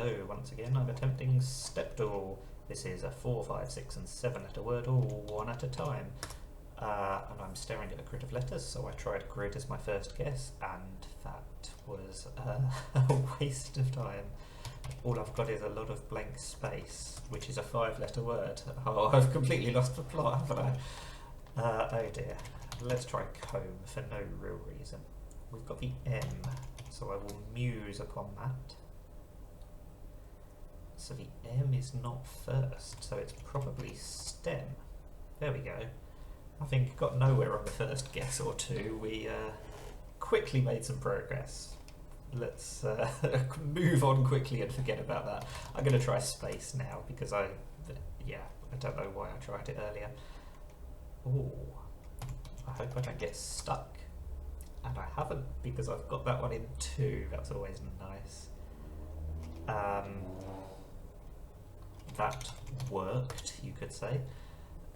Hello, once again I'm attempting Stepdle. This is a 4, 5, 6 and 7 letter word, all one at a time. And I'm staring at a grid of letters, so I tried grid as my first guess, and that was a waste of time. All I've got is a lot of blank space, which is a 5-letter word. Oh, I've completely lost the plot, haven't I? Oh dear. Let's try comb for no real reason. We've got the M, so I will muse upon that. So the M is not first, so it's probably stem. There we go. I think got nowhere on the first guess or two. We quickly made some progress. Let's move on quickly and forget about that. I'm going to try space now because I don't know why I tried it earlier. Ooh, I hope I don't get stuck. And I haven't, because I've got that one in 2. That's always nice. That worked, you could say.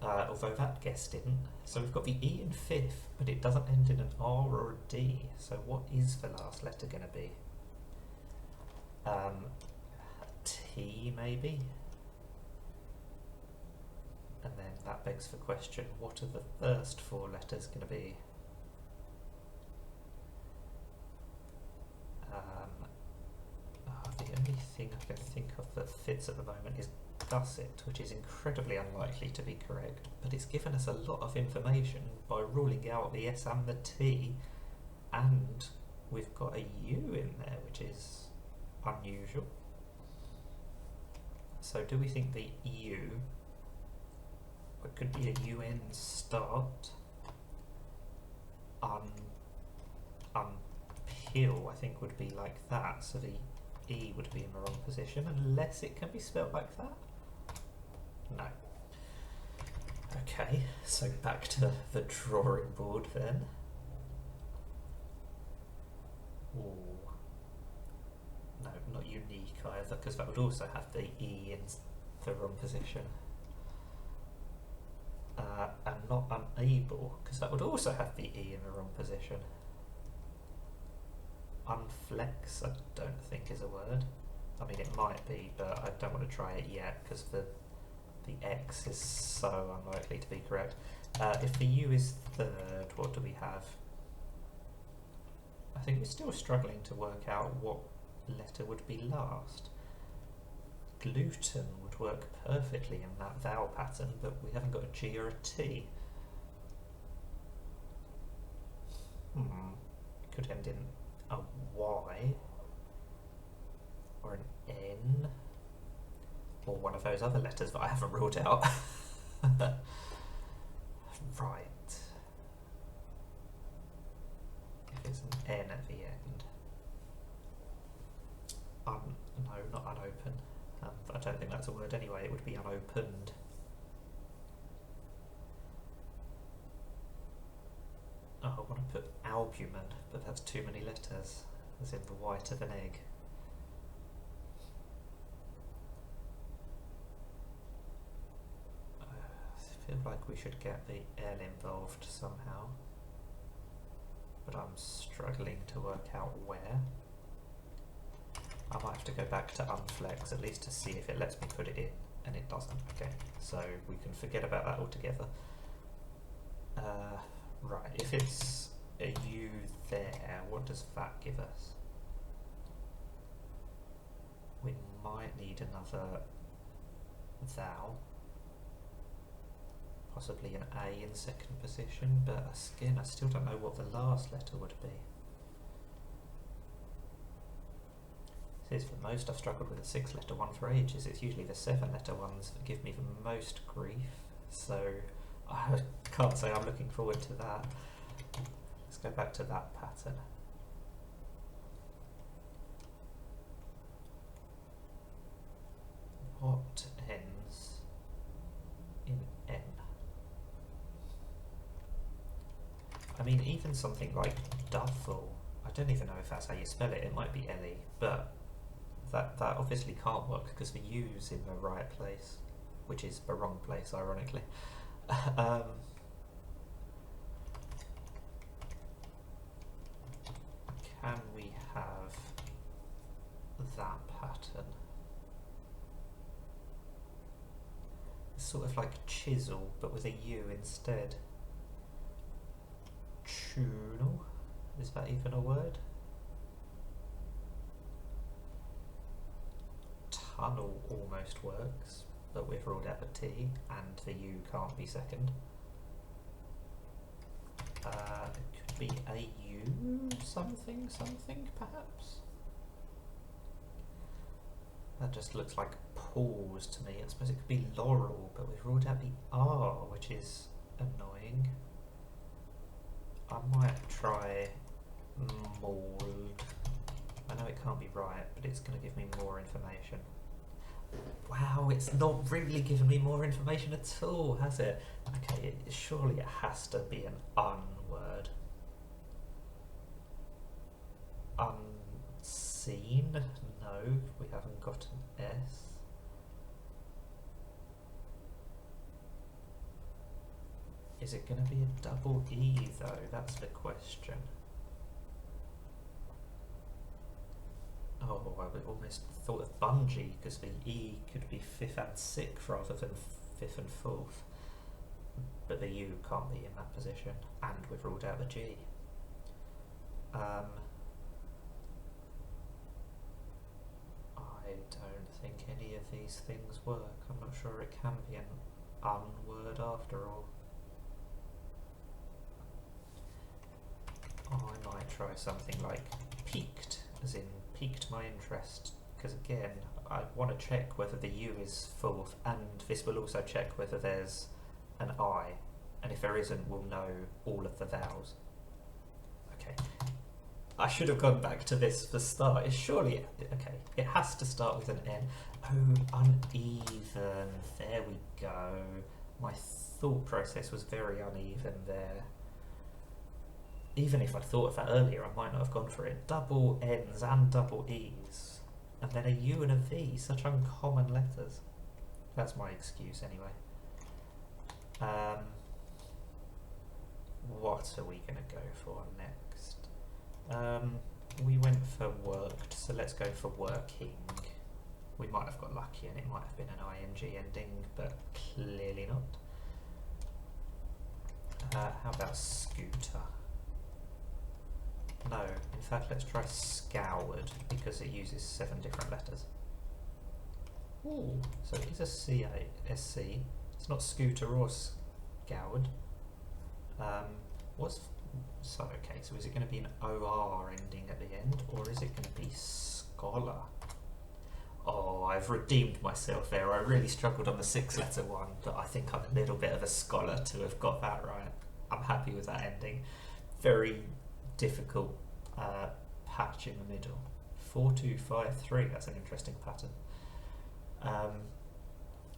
Although that guess didn't. So we've got the E in 5th, but it doesn't end in an R or a D. So what is the last letter going to be? T, maybe? And then that begs the question, what are the first 4 letters going to be? The only thing I can think of that fits at the moment is gusset, which is incredibly unlikely to be correct, but it's given us a lot of information by ruling out the S and the T, and we've got a U in there, which is unusual. So do we think the U, it could be a UN start, unpeel, I think would be like that, so the E would be in the wrong position, unless it can be spelled like that? No. Okay, so back to the drawing board then. Ooh. No, not unique either, because that would also have the E in the wrong position. And not unable, because that would also have the E in the wrong position. Unflex, I don't think is a word. I mean, it might be, but I don't want to try it yet because the X is so unlikely to be correct. If the U is 3rd, what do we have? I think we're still struggling to work out what letter would be last. Gluten would work perfectly in that vowel pattern, but we haven't got a G or a T. It could end in a Y or an N or one of those other letters that I haven't ruled out. Right. If it's an N at the end. No, not unopen. I don't think that's a word anyway, it would be unopened. Oh, I want to put albumin, but that's too many letters, as in the white of an egg. I feel like we should get the L involved somehow, but I'm struggling to work out where. I might have to go back to unflex at least to see if it lets me put it in, and it doesn't. Okay, so we can forget about that altogether. Right, if it's a U there, what does that give us? We might need another thou, possibly an A in 2nd position, but again, I still don't know what the last letter would be. This is the most I've struggled with a 6-letter one for ages. It's usually the 7-letter ones that give me the most grief, so I can't say I'm looking forward to that. Let's go back to that pattern. What ends in N? I mean, even something like duffel, I don't even know if that's how you spell it, it might be L-E, but that obviously can't work because the U's in the right place, which is the wrong place, ironically. Can we have that pattern? sort of like chisel, but with a U instead. Tunel? Is that even a word? Tunnel almost works, but we've ruled out the T, and the U can't be second. It could be a U something, perhaps? That just looks like pause to me. I suppose it could be laurel, but we've ruled out the R, which is annoying. I might try mould. I know it can't be right, but it's going to give me more information. Wow, it's not really given me more information at all, has it? Okay, surely it has to be an un-word. Unseen? No, we haven't got an S. Is it going to be a double E though? That's the question. Oh, I almost thought of bungee, because the E could be fifth and sixth rather than fifth and fourth. But the U can't be in that position, and we've ruled out the G. I don't think any of these things work. I'm not sure it can be an un-word after all. Oh, I might try something like piqued, as in piqued my interest, because again, I want to check whether the U is fourth, and this will also check whether there's an I, and if there isn't, we'll know all of the vowels. Okay, I should have gone back to this for start. It's surely, okay, it has to start with an N. Oh, uneven, there we go. My thought process was very uneven there. Even if I thought of that earlier, I might not have gone for it. Double N's and double E's. And then a U and a V, such uncommon letters. That's my excuse anyway. What are we going to go for next? We went for worked, so let's go for working. We might have got lucky and it might have been an ing ending, but clearly not. How about scooter? No, in fact let's try scoured, because it uses 7 different letters. Ooh, so it is a SC. It's not scooter or scoured. Okay, so is it going to be an OR ending at the end, or is it going to be scholar? Oh, I've redeemed myself there. I really struggled on the 6-letter one, but I think I'm a little bit of a scholar to have got that right. I'm happy with that ending. Very difficult patch in the middle. 4, 2, 5, 3. That's an interesting pattern.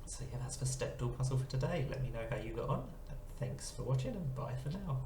So yeah, that's the Stepdle puzzle for today. Let me know how you got on. Thanks for watching, and bye for now.